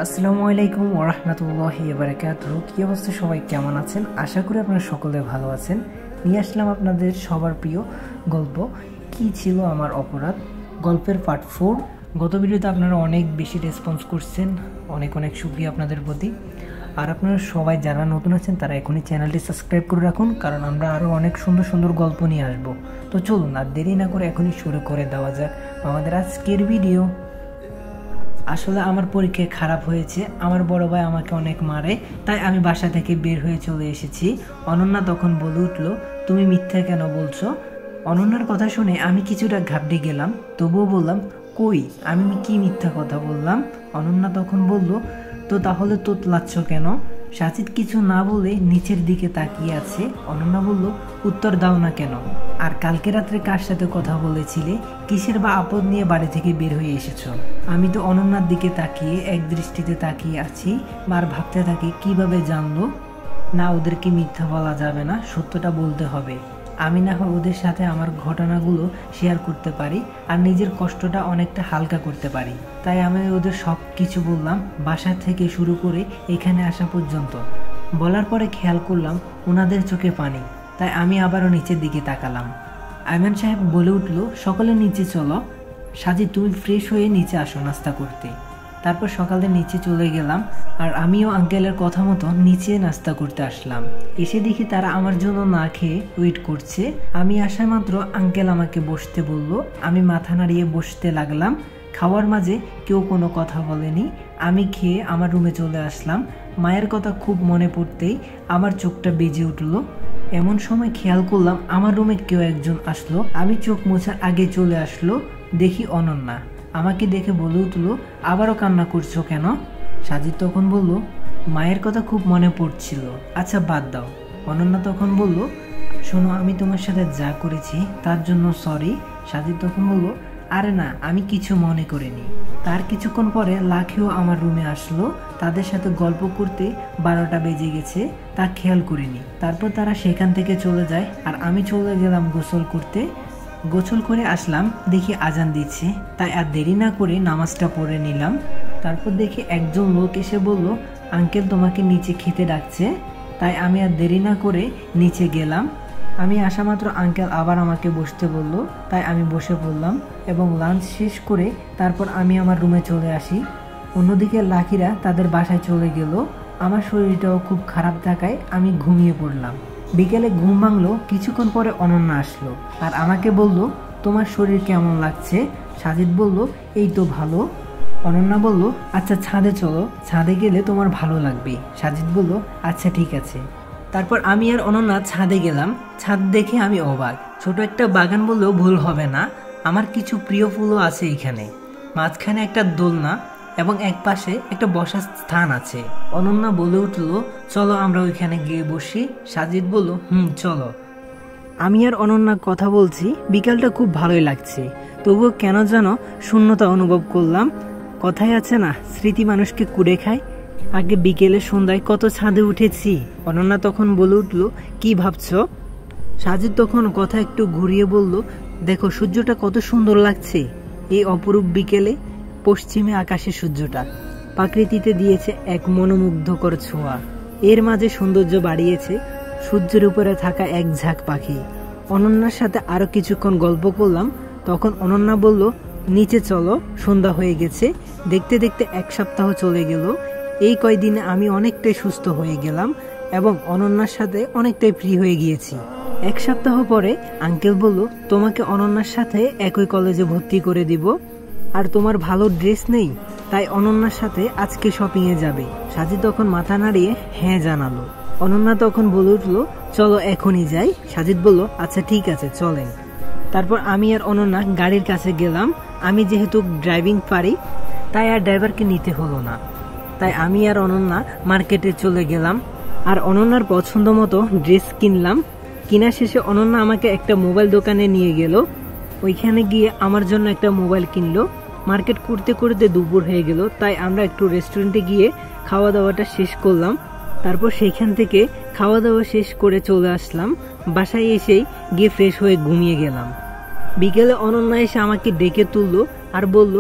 আসসালামু আলাইকুম ওয়া রাহমাতুল্লাহি ওয়া বারাকাতুহু। কি অবস্থা সবাই, কেমন আছেন? আশা করি আপনারা সকলে ভালো আছেন। নিয়ে আসলাম আপনাদের সবার প্রিয় গল্প কি ছিল আমার অপরাধ, গল্পের পার্ট 4। গত ভিডিওতে আপনারা অনেক বেশি রেসপন্স করছেন, অনেক অনেক শুকরিয়া আপনাদের প্রতি। আর আপনারা সবাই যারা নতুন আছেন তারা এখনই চ্যানেলটি সাবস্ক্রাইব করে রাখুন, কারণ আমরা আরও অনেক সুন্দর সুন্দর গল্প নিয়ে আসব। তো চলুন আর দেরি না করে এখনই শুরু করে দেওয়া যাক আমাদের আজকের ভিডিও। আসলে আমার পরীক্ষা খারাপ হয়েছে, আমার বড় ভাই আমাকে অনেক মারে, তাই আমি বাসা থেকে বের হয়ে চলে এসেছি। অনন্যা তখন বলে উঠল, তুমি মিথ্যা কেন বলছো? অনন্যার কথা শুনে আমি কিছুটা ঘাবড়ে গেলাম, তবুও বললাম, কই আমি কি মিথ্যা কথা বললাম? অনন্যা তখন বলল, তো তাহলে তোতলাচ্ছ কেন? সাজিদ কিছু না বলে নিচের দিকে তাকিয়ে আছে। অনন্যা বলল, উত্তর দাও না কেন? আর কালকে রাত্রে কার সাথে কথা বলেছিলে? কিসের বা আপদ নিয়ে বাড়ি থেকে বের হয়ে এসেছো? আমি তো অনন্যার দিকে তাকিয়ে এক দৃষ্টিতে তাকিয়ে আছি, আর ভাবতে থাকি কিভাবে জানলো না ওদেরকে মিথ্যা বলা যাবে না, সত্যটা বলতে হবে। আমি না হয় ওদের সাথে আমার ঘটনাগুলো শেয়ার করতে পারি আর নিজের কষ্টটা অনেকটা হালকা করতে পারি। তাই আমি ওদের সব কিছু বললাম, বাসা থেকে শুরু করে এখানে আসা পর্যন্ত। বলার পরে খেয়াল করলাম ওনাদের চোখে পানি, তাই আমি আবারও নিচের দিকে তাকালাম। আয়মান সাহেব বলে উঠল, সকলে নিচে চলো। সাজি তুমি ফ্রেশ হয়ে নিচে আসো নাস্তা করতে। তারপর সকালে নিচে চলে গেলাম, আর আমিও আঙ্কেলের কথা মতো নিচে নাস্তা করতে আসলাম। এসে দেখি তারা আমার জন্য না খেয়ে ওয়েট করছে। আমি আসা মাত্র আঙ্কেল আমাকে বসতে বলল, আমি মাথা নাড়িয়ে বসতে লাগলাম। খাওয়ার মাঝে কেউ কোনো কথা বলেনি। আমি খেয়ে আমার রুমে চলে আসলাম। মায়ের কথা খুব মনে পড়তেই আমার চোখটা বেজে উঠল। এমন সময় খেয়াল করলাম আমার রুমে কেউ একজন আসলো। আমি চোখ মোছার আগে চলে আসলো, দেখি অনন্যা। আমাকে দেখে বলে উঠল, আবারও কান্না করছো কেন? সাজিদ তখন বলল, মায়ের কথা খুব মনে পড়ছিল। আচ্ছা বাদ দাও। অনন্যা তখন বলল, শোনো আমি তোমার সাথে যা করেছি তার জন্য সরি। সাজিদ তখন বলল, আরে না, আমি কিছু মনে করিনি। তার কিছুক্ষণ পরে লাখিও আমার রুমে আসলো। তাদের সাথে গল্প করতে 12টা বেজে গেছে, তা খেয়াল করিনি। তারপর তারা সেখান থেকে চলে যায়, আর আমি চলে গেলাম গোসল করতে। গোসল করে আসলাম, দেখি আজান দিচ্ছে, তাই আর দেরি না করে নামাজটা পড়ে নিলাম। তারপর দেখি একজন লোক এসে বলল, আঙ্কেল তোমাকে নিচে খেতে ডাকছে। তাই আমি আর দেরি না করে নিচে গেলাম। আমি আসা মাত্র আঙ্কেল আবার আমাকে বসতে বলল, তাই আমি বসে পড়লাম এবং লাঞ্চ শেষ করে তারপর আমি আমার রুমে চলে আসি। অন্যদিকে লাকিরা তাদের বাসায় চলে গেল। আমার শরীরটাও খুব খারাপ থাকায় আমি ঘুমিয়ে পড়লাম। বিকেলে ঘুম ভাঙলো, কিছুক্ষণ পরে অনন্যা আসলো আর আমাকে বলল, তোমার শরীর কেমন লাগছে? সাজিদ বলল, এই তো ভালো। অনন্যা বলল, আচ্ছা ছাদে চলো, ছাদে গেলে তোমার ভালো লাগবে। সাজিদ বলল, আচ্ছা ঠিক আছে। তারপর আমি আর অনন্যা ছাদে গেলাম। ছাদ দেখে আমি অবাক, ছোট একটা বাগান বললেও ভুল হবে না। আমার কিছু প্রিয় ফুলও আছে এখানে। মাঝখানে একটা দোলনা এবং এক পাশে একটা বসার স্থান আছে। অনন্যা বলে উঠল, চলো আমরা ওইখানে গিয়ে বসি। সাজিদ বলল, চলো। আমি আর অনন্যা কথা বলছি, বিকালটা খুব ভালোই লাগছে, তবুও কেন যেন শূন্যতা অনুভব করলাম। কথায় আছে না, স্মৃতি মানুষকে কুড়ে খায়। আগে বিকেলে সন্ধ্যায় কত ছাদে উঠেছি। অনন্যা তখন বলে উঠল, কি ভাবছো? সাজিদ তখন কথা একটু ঘুরিয়ে বলল, দেখো সূর্যটা কত সুন্দর লাগছে এই অপরূপ বিকেলে। পশ্চিমে আকাশে সূর্যটা প্রকৃতিতে দিয়েছে এক মনোমুগ্ধকর ছোঁয়া। এর মাঝে সৌন্দর্য বাড়িয়েছে সূর্যের উপরে থাকা এক ঝাঁক পাখি। অনন্যার সাথে আরো কিছুক্ষণ গল্প করলাম। তখন অনন্যা বলল, নিচে চলো, সন্ধ্যা হয়ে গেছে। দেখতে দেখতে 1 সপ্তাহ চলে গেল। এই কয়দিনে আমি অনেকটাই সুস্থ হয়ে গেলাম এবং অনন্যার সাথে অনেকটাই ফ্রি হয়ে গিয়েছি। 1 সপ্তাহ পরে আঙ্কেল বলল, তোমাকে অনন্যার সাথে একই কলেজে ভর্তি করে দিব। আর তোমার ভালো ড্রেস নেই, তাই অনন্যার সাথে আজকে শপিংয়ে যাবে। সাজি তখন মাথা নাড়িয়ে হ্যাঁ জানালো। অনন্যা তখন বলে উঠলো, চলো এখনই যাই। সাজিদ বলল, আচ্ছা ঠিক আছে চলেন। তারপর আমি আর অনন্যা গাড়ির কাছে গেলাম। আমি যেহেতু ড্রাইভিং পারি, তাই আর ড্রাইভারকে নিতে হলো না। তাই আমি আর অনন্যা মার্কেটে চলে গেলাম আর অনন্যার পছন্দ মতো ড্রেস কিনলাম। কিনা শেষে অনন্যা আমাকে একটা মোবাইল দোকানে নিয়ে গেল। ওইখানে গিয়ে আমার জন্য একটা মোবাইল কিনলো। মার্কেট করতে করতে দুপুর হয়ে গেল, তাই আমরা একটু রেস্টুরেন্টে গিয়ে খাওয়া দাওয়াটা শেষ করলাম। তারপর সেইখান থেকে খাওয়া দাওয়া শেষ করে চলে আসলাম। বাসায় এসেই গিয়ে ফ্রেশ হয়ে ঘুমিয়ে গেলাম। বিকেলে অনন্যা এসে আমাকে ডেকে তুললো আর বলল,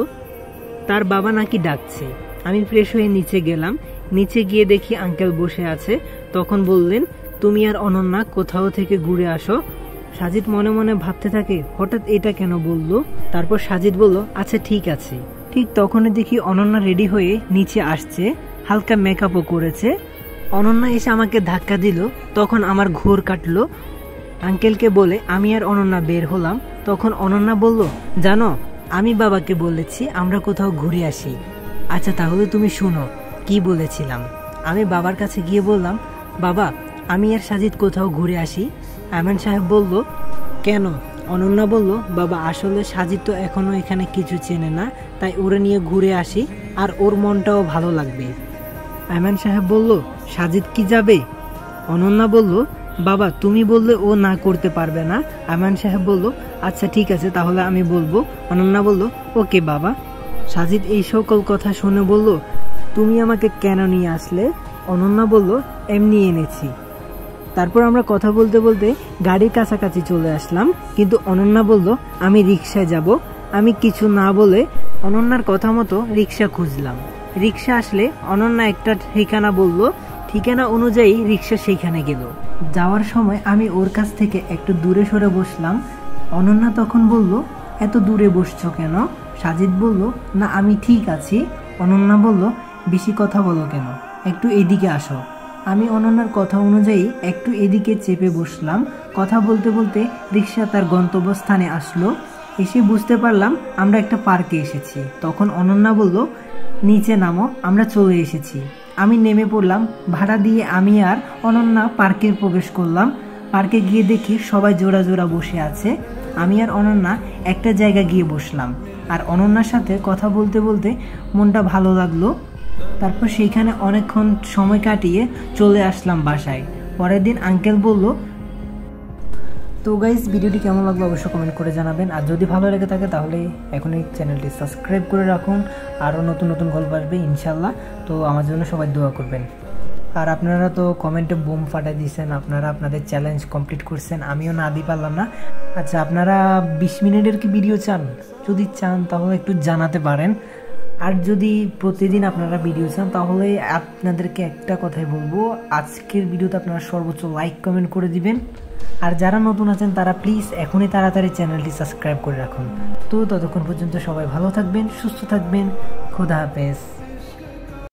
তার বাবা নাকি ডাকছে। আমি ফ্রেশ হয়ে নিচে গেলাম। নিচে গিয়ে দেখি আঙ্কেল বসে আছে। তখন বললেন, তুমি আর অনন্যা কোথাও থেকে ঘুরে আসো। সাজিদ মনে মনে ভাবতে থাকে হঠাৎ এটা কেন বললো। তারপর সাজিদ বলল, আচ্ছা ঠিক আছে। ঠিক তখনই দেখি অনন্যা রেডি হয়ে নিচে আসছে, হালকা মেকআপও করেছে। অনন্যা এসে আমাকে ধাক্কা দিল। তখন আমার ঘোর কাটলো। আঙ্কেলকে বলে আমি আর অনন্যা বের হলাম। তখন অনন্যা বলল, জানো আমি বাবাকে বলেছি আমরা কোথাও ঘুরে আসি। আচ্ছা তাহলে তুমি শুনো কি বলেছিলাম। আমি বাবার কাছে গিয়ে বললাম, বাবা আমি আর সাজিদ কোথাও ঘুরে আসি। আয়মান সাহেব বলল, কেন? অনন্যা বলল, বাবা আসলে সাজিদ তো এখনো এখানে কিছু চেনে না, তাই ওরে নিয়ে ঘুরে আসি, আর ওর মনটাও ভালো লাগবে। আয়মান সাহেব বলল, সাজিদ কি যাবে? অনন্যা বলল, বাবা তুমি বললে ও না করতে পারবে না। আয়মান সাহেব বলল, আচ্ছা ঠিক আছে তাহলে আমি বলবো। অনন্যা বলল, ওকে বাবা। সাজিদ এই সকল কথা শুনে বলল, তুমি আমাকে কেন নিয়ে আসলে? অনন্যা বলল, এমনি এনেছি। তারপর আমরা কথা বলতে বলতে গাড়ির কাছাকাছি চলে আসলাম, কিন্তু অনন্যা বলল আমি রিক্সায় যাব। আমি কিছু না বলে অনন্যার কথা মতো রিক্সা খুঁজলাম। রিক্সা আসলে অনন্যা একটা ঠিকানা বলল, ঠিকানা অনুযায়ী রিক্সা সেইখানে গেল। যাওয়ার সময় আমি ওর কাছ থেকে একটু দূরে সরে বসলাম। অনন্যা তখন বলল, এত দূরে বসছো কেন? সাজিদ বলল, না আমি ঠিক আছি। অনন্যা বলল, বেশি কথা বলো কেন, একটু এদিকে আসো। আমি অনন্যার কথা অনুযায়ী একটু এদিকে চেপে বসলাম। কথা বলতে বলতে রিক্সা তার গন্তব্যস্থানে আসলো। এসে বুঝতে পারলাম আমরা একটা পার্কে এসেছি। তখন অনন্যা বলল, নিচে নামো, আমরা চলে এসেছি। আমি নেমে পড়লাম। ভাড়া দিয়ে আমি আর অনন্যা পার্কে প্রবেশ করলাম। পার্কে গিয়ে দেখি সবাই জোড়া জোড়া বসে আছে। আমি আর অনন্যা একটা জায়গা গিয়ে বসলাম, আর অনন্যার সাথে কথা বলতে বলতে মনটা ভালো লাগলো। তারপর সেইখানে অনেকক্ষণ সময় কাটিয়ে চলে আসলাম বাসায়। পরের দিন আঙ্কেল বলল, তো গাইস ভিডিওটি কেমন লাগলো অবশ্যই কমেন্ট করে জানাবেন। আর যদি ভালো লেগে থাকে তাহলে এখনই চ্যানেলটি সাবস্ক্রাইব করে রাখুন। আরও নতুন নতুন গল্প আসবে ইনশাল্লাহ। তো আমার জন্য সবাই দোয়া করবেন। আর আপনারা তো কমেন্টে বোম ফাটাই দিয়েছেন, আপনারা আপনাদের চ্যালেঞ্জ কমপ্লিট করছেন, আমিও না দিতে পারলাম না। আচ্ছা আপনারা 20 মিনিটের কি ভিডিও চান? যদি চান তাহলে একটু জানাতে পারেন। আর যদি প্রতিদিন আপনারা ভিডিও চান তাহলে আপনাদেরকে একটা কথাই বলবো, আজকের ভিডিওতে আপনারা সর্বোচ্চ লাইক কমেন্ট করে দিবেন। আর যারা নতুন আছেন তারা প্লিজ এখনই তাড়াতাড়ি চ্যানেলটি সাবস্ক্রাইব করে রাখুন। তো ততক্ষণ পর্যন্ত সবাই ভালো থাকবেন, সুস্থ থাকবেন। খোদা হাফেজ।